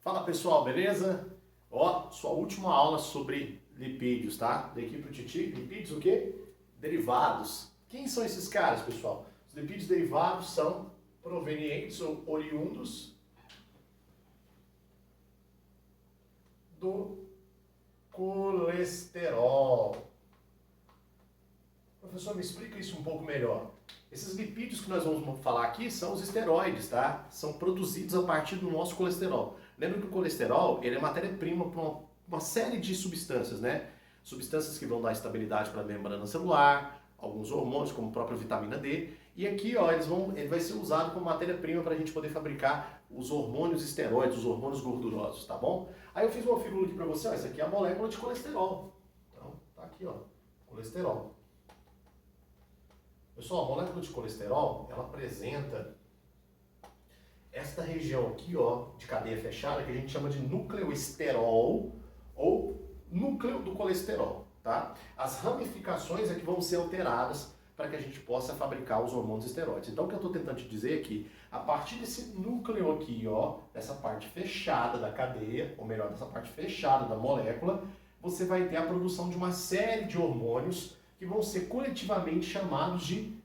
Fala pessoal, beleza? Ó, sua última aula sobre lipídios, tá? Daqui pro Titi, lipídios o quê? Derivados. Quem são esses caras, pessoal? Os lipídios derivados são provenientes ou oriundos do colesterol. Professor, me explica isso um pouco melhor. Esses lipídios que nós vamos falar aqui são os esteroides, tá? São produzidos a partir do nosso colesterol. Lembra que o colesterol, ele é matéria-prima para uma série de substâncias, né? Substâncias que vão dar estabilidade para a membrana celular, alguns hormônios, como a própria vitamina D. E aqui, ó, ele vai ser usado como matéria-prima para a gente poder fabricar os hormônios esteroides, os hormônios gordurosos, tá bom? Aí eu fiz uma figura aqui para você, ó, essa aqui é a molécula de colesterol. Então, tá aqui, ó, colesterol. Pessoal, a molécula de colesterol, ela apresenta esta região aqui, ó, de cadeia fechada, que a gente chama de núcleo-esterol ou núcleo do colesterol, tá? As ramificações é que vão ser alteradas para que a gente possa fabricar os hormônios esteroides. Então, o que eu estou tentando te dizer é que, a partir desse núcleo aqui, ó, dessa parte fechada da cadeia, ou melhor, dessa parte fechada da molécula, você vai ter a produção de uma série de hormônios que vão ser coletivamente chamados de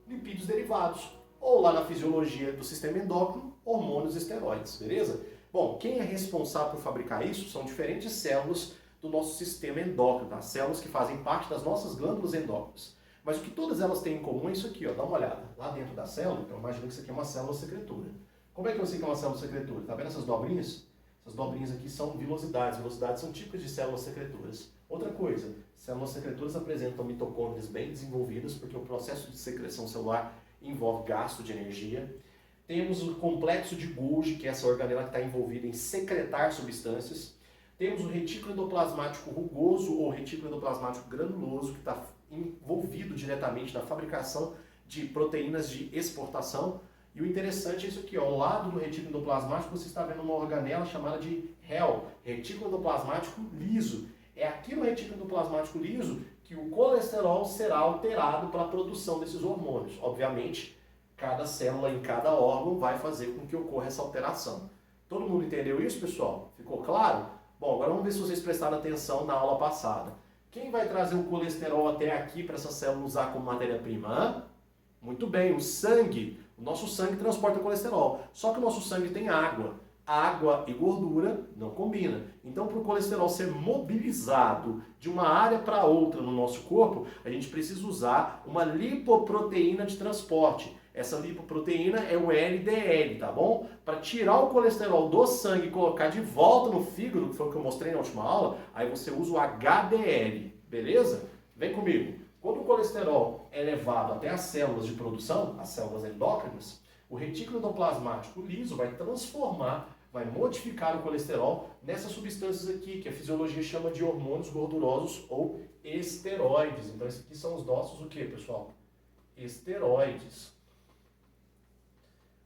lipídios derivados, ou lá na fisiologia do sistema endócrino, hormônios esteroides, beleza? Bom, quem é responsável por fabricar isso são diferentes células do nosso sistema endócrino, tá? Células que fazem parte das nossas glândulas endócrinas. Mas o que todas elas têm em comum é isso aqui, ó, dá uma olhada. Lá dentro da célula, então imagina que isso aqui é uma célula secretora. Como é que eu sei que é uma célula secretora? Tá vendo essas dobrinhas? Essas dobrinhas aqui são vilosidades. Vilosidades são típicas de células secretoras. Outra coisa, células secretoras apresentam mitocôndrias bem desenvolvidas, porque o processo de secreção celular envolve gasto de energia. Temos o complexo de Golgi, que é essa organela que está envolvida em secretar substâncias. Temos o retículo endoplasmático rugoso ou retículo endoplasmático granuloso, que está envolvido diretamente na fabricação de proteínas de exportação. E o interessante é isso aqui, ó, ao lado do retículo endoplasmático você está vendo uma organela chamada de REL, retículo endoplasmático liso. É aqui no retículo endoplasmático liso que o colesterol será alterado para a produção desses hormônios. Obviamente, cada célula em cada órgão vai fazer com que ocorra essa alteração. Todo mundo entendeu isso, pessoal? Ficou claro? Bom, agora vamos ver se vocês prestaram atenção na aula passada. Quem vai trazer o colesterol até aqui para essa célula usar como matéria-prima? Muito bem, o sangue. O nosso sangue transporta colesterol. Só que o nosso sangue tem água. Água e gordura não combinam. Então, para o colesterol ser mobilizado de uma área para outra no nosso corpo, a gente precisa usar uma lipoproteína de transporte. Essa lipoproteína é o LDL, tá bom? Para tirar o colesterol do sangue e colocar de volta no fígado, que foi o que eu mostrei na última aula, aí você usa o HDL, beleza? Vem comigo. Quando o colesterol é levado até as células de produção, as células endócrinas, o retículo endoplasmático liso vai transformar, vai modificar o colesterol nessas substâncias aqui, que a fisiologia chama de hormônios gordurosos ou esteroides. Então, esses aqui são os nossos, o que, pessoal? Esteroides.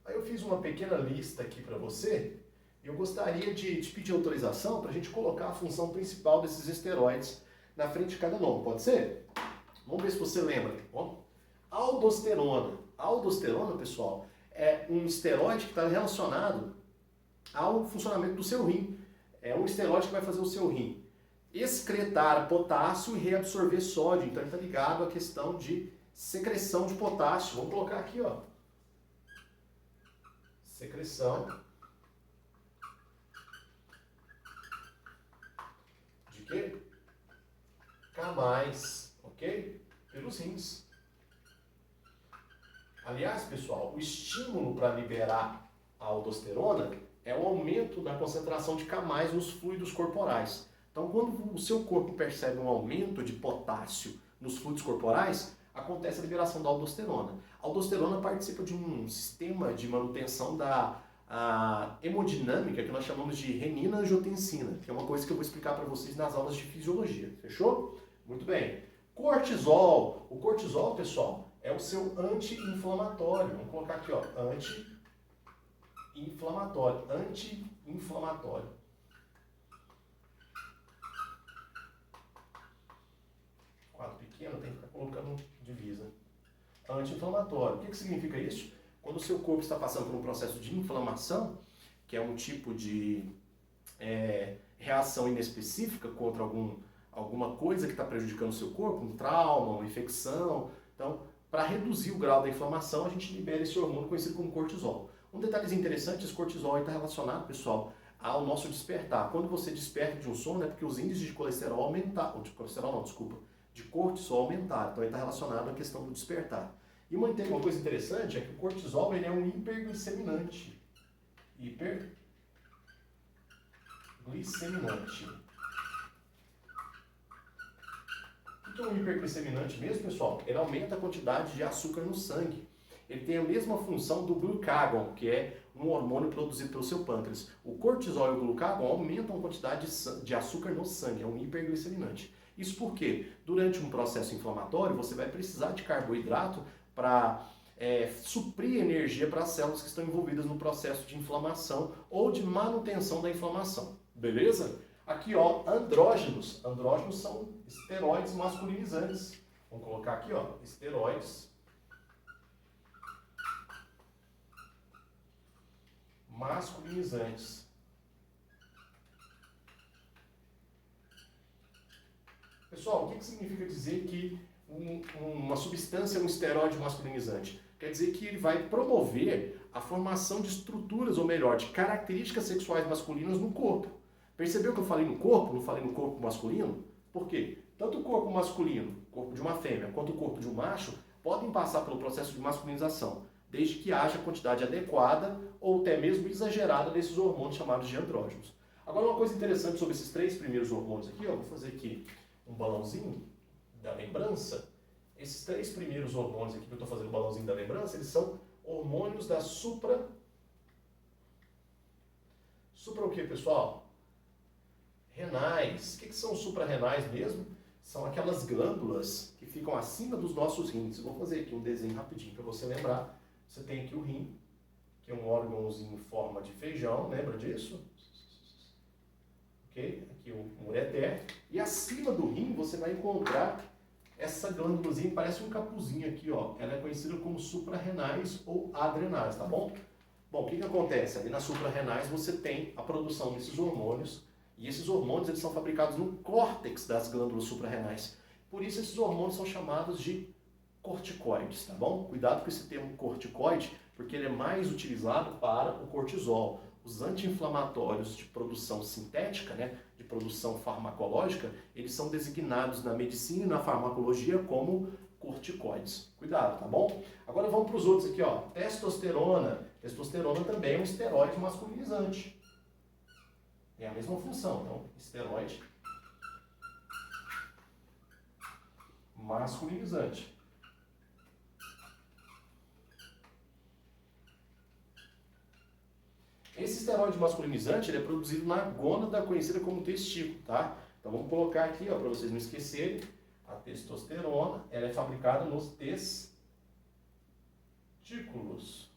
Aí eu fiz uma pequena lista aqui para você e eu gostaria de te pedir autorização para a gente colocar a função principal desses esteroides na frente de cada nome, pode ser? Vamos ver se você lembra. Ó, aldosterona. A aldosterona, pessoal, é um esteroide que está relacionado ao funcionamento do seu rim. É um esteroide que vai fazer o seu rim excretar potássio e reabsorver sódio. Então ele está ligado à questão de secreção de potássio. Vamos colocar aqui, ó. Secreção de quê? K+, ok? Pelos rins. Aliás, pessoal, o estímulo para liberar a aldosterona é o aumento da concentração de K+, nos fluidos corporais. Então, quando o seu corpo percebe um aumento de potássio nos fluidos corporais, acontece a liberação da aldosterona. A aldosterona participa de um sistema de manutenção da hemodinâmica que nós chamamos de renina-angiotensina, que é uma coisa que eu vou explicar para vocês nas aulas de fisiologia. Fechou? Muito bem. Cortisol. O cortisol, pessoal, é o seu anti-inflamatório. Vamos colocar aqui, ó, anti-inflamatório. Anti-inflamatório. Quadro pequeno, tem que ficar colocando divisa. Anti-inflamatório. O que significa isso? Quando o seu corpo está passando por um processo de inflamação, que é um tipo de reação inespecífica contra alguma coisa que está prejudicando o seu corpo, um trauma, uma infecção. Então, para reduzir o grau da inflamação, a gente libera esse hormônio conhecido como cortisol. Um detalhe interessante, esse cortisol está relacionado, pessoal, ao nosso despertar. Quando você desperta de um sono, é porque os índices de colesterol aumentaram, de cortisol aumentaram. Então, ele está relacionado à questão do despertar. E uma coisa interessante é que o cortisol ele é um hipergliceminante. Hipergliceminante. O que é um hipergliceminante mesmo, pessoal? Ele aumenta a quantidade de açúcar no sangue. Ele tem a mesma função do glucagon, que é um hormônio produzido pelo seu pâncreas. O cortisol e o glucagon aumentam a quantidade de açúcar no sangue, é um hipergliceminante. Isso porque, durante um processo inflamatório, você vai precisar de carboidrato para suprir energia para as células que estão envolvidas no processo de inflamação ou de manutenção da inflamação. Beleza? Aqui, ó, andrógenos. Andrógenos são esteroides masculinizantes. Vamos colocar aqui, ó, esteroides masculinizantes. Pessoal, o que significa dizer que uma substância é um esteroide masculinizante? Quer dizer que ele vai promover a formação de estruturas, ou melhor, de características sexuais masculinas no corpo. Percebeu que eu falei no corpo, não falei no corpo masculino? Por quê? Tanto o corpo masculino, corpo de uma fêmea, quanto o corpo de um macho, podem passar pelo processo de masculinização, desde que haja quantidade adequada ou até mesmo exagerada desses hormônios chamados de andrógenos. Agora, uma coisa interessante sobre esses 3 primeiros hormônios aqui, ó, vou fazer aqui um balãozinho da lembrança. Esses 3 primeiros hormônios aqui que eu estou fazendo o balãozinho da lembrança, eles são hormônios da supra o quê, pessoal? Renais. O que são suprarrenais mesmo? São aquelas glândulas que ficam acima dos nossos rins. Eu vou fazer aqui um desenho rapidinho para você lembrar. Você tem aqui o rim, que é um órgãozinho em forma de feijão, lembra disso? Ok? Aqui o ureter. E acima do rim você vai encontrar essa glândulazinha que parece um capuzinho aqui, ó. Ela é conhecida como suprarrenais ou adrenais, tá bom? Bom, o que acontece? Ali nas suprarrenais você tem a produção desses hormônios, e esses hormônios eles são fabricados no córtex das glândulas suprarrenais. Por isso esses hormônios são chamados de corticoides, tá bom? Cuidado com esse termo corticoide, porque ele é mais utilizado para o cortisol. Os anti-inflamatórios de produção sintética, né, de produção farmacológica, eles são designados na medicina e na farmacologia como corticoides. Cuidado, tá bom? Agora vamos para os outros aqui, ó. Testosterona. Testosterona também é um esteroide masculinizante. Tem a mesma função, então, esteroide masculinizante. Esse esteroide masculinizante ele é produzido na gônada conhecida como testículo, tá? Então vamos colocar aqui, ó, para vocês não esquecerem, a testosterona, ela é fabricada nos testículos,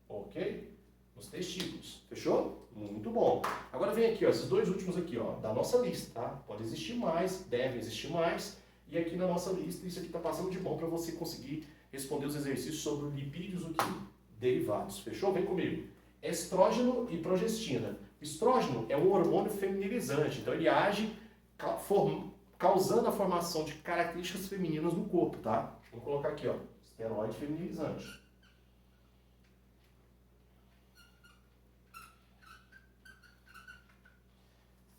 ok? Nos testículos, fechou? Muito bom. Agora vem aqui, ó, esses 2 últimos aqui, ó, da nossa lista, tá? Pode existir mais, deve existir mais, e aqui na nossa lista, isso aqui tá passando de bom para você conseguir responder os exercícios sobre lipídios, o que? Derivados, fechou? Vem comigo. Estrógeno e progestina. Estrógeno é um hormônio feminilizante, então ele age causando a formação de características femininas no corpo, tá? Vou colocar aqui, ó, esteroide feminilizante.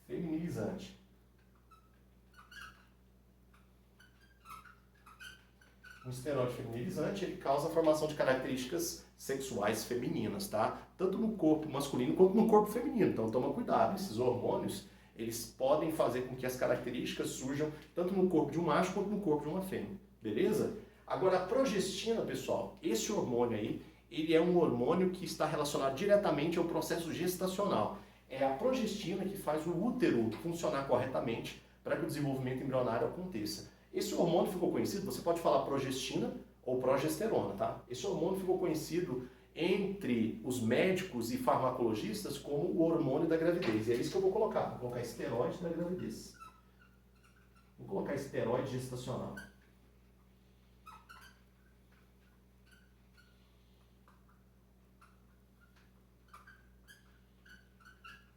Feminilizante. Um esteroide feminilizante, ele causa a formação de características sexuais femininas, tá? Tanto no corpo masculino quanto no corpo feminino. Então toma cuidado, esses hormônios, eles podem fazer com que as características surjam tanto no corpo de um macho quanto no corpo de uma fêmea, beleza? Agora a progestina, pessoal, esse hormônio aí, ele é um hormônio que está relacionado diretamente ao processo gestacional. É a progestina que faz o útero funcionar corretamente para que o desenvolvimento embrionário aconteça. Esse hormônio ficou conhecido, você pode falar progestina ou progesterona, tá? Esse hormônio ficou conhecido entre os médicos e farmacologistas como o hormônio da gravidez. E é isso que eu vou colocar. Vou colocar esteroide da gravidez. Vou colocar esteroide gestacional.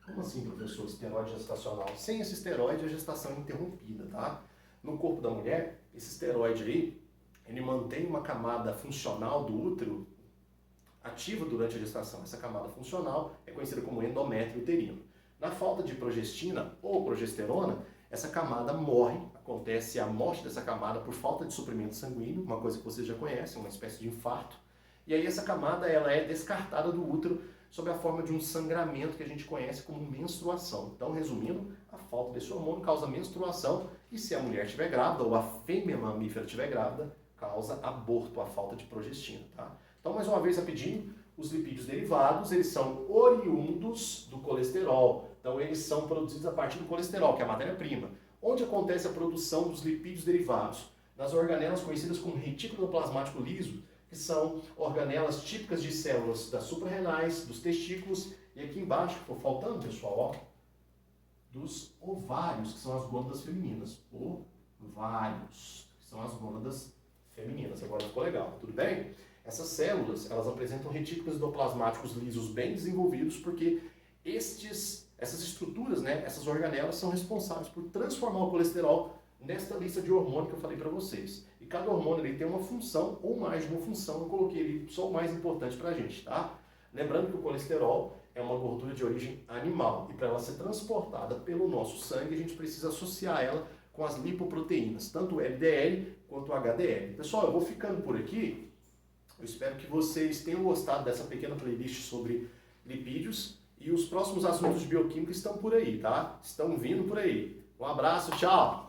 Como assim, professor, esteroide gestacional? Sem esse esteroide, a gestação é interrompida, tá? No corpo da mulher, esse esteroide aí, ele mantém uma camada funcional do útero ativa durante a gestação. Essa camada funcional é conhecida como endométrio uterino. Na falta de progestina ou progesterona, essa camada morre, acontece a morte dessa camada por falta de suprimento sanguíneo, uma coisa que vocês já conhecem, uma espécie de infarto. E aí essa camada ela é descartada do útero sob a forma de um sangramento que a gente conhece como menstruação. Então, resumindo, a falta desse hormônio causa menstruação e se a mulher estiver grávida ou a fêmea mamífera estiver grávida, causa aborto, a falta de progestina, tá? Então, mais uma vez, rapidinho, os lipídios derivados, eles são oriundos do colesterol. Então, eles são produzidos a partir do colesterol, que é a matéria-prima. Onde acontece a produção dos lipídios derivados? Nas organelas conhecidas como retículo plasmático liso, que são organelas típicas de células das suprarrenais, dos testículos, e aqui embaixo, ficou faltando, pessoal, ó, dos ovários, que são as glândulas femininas. Ovários, que são as glândulas femininas. Agora ficou legal, tudo bem? Essas células, elas apresentam retículos endoplasmáticos lisos bem desenvolvidos, porque essas estruturas, né, essas organelas são responsáveis por transformar o colesterol nesta lista de hormônios que eu falei para vocês. E cada hormônio ele tem uma função ou mais de uma função, eu coloquei ali só o mais importante para a gente, tá? Lembrando que o colesterol é uma gordura de origem animal e para ela ser transportada pelo nosso sangue, a gente precisa associar ela com as lipoproteínas, tanto o LDL quanto o HDL. Pessoal, eu vou ficando por aqui. Eu espero que vocês tenham gostado dessa pequena playlist sobre lipídios e os próximos assuntos de bioquímica estão por aí, tá? Estão vindo por aí. Um abraço, tchau!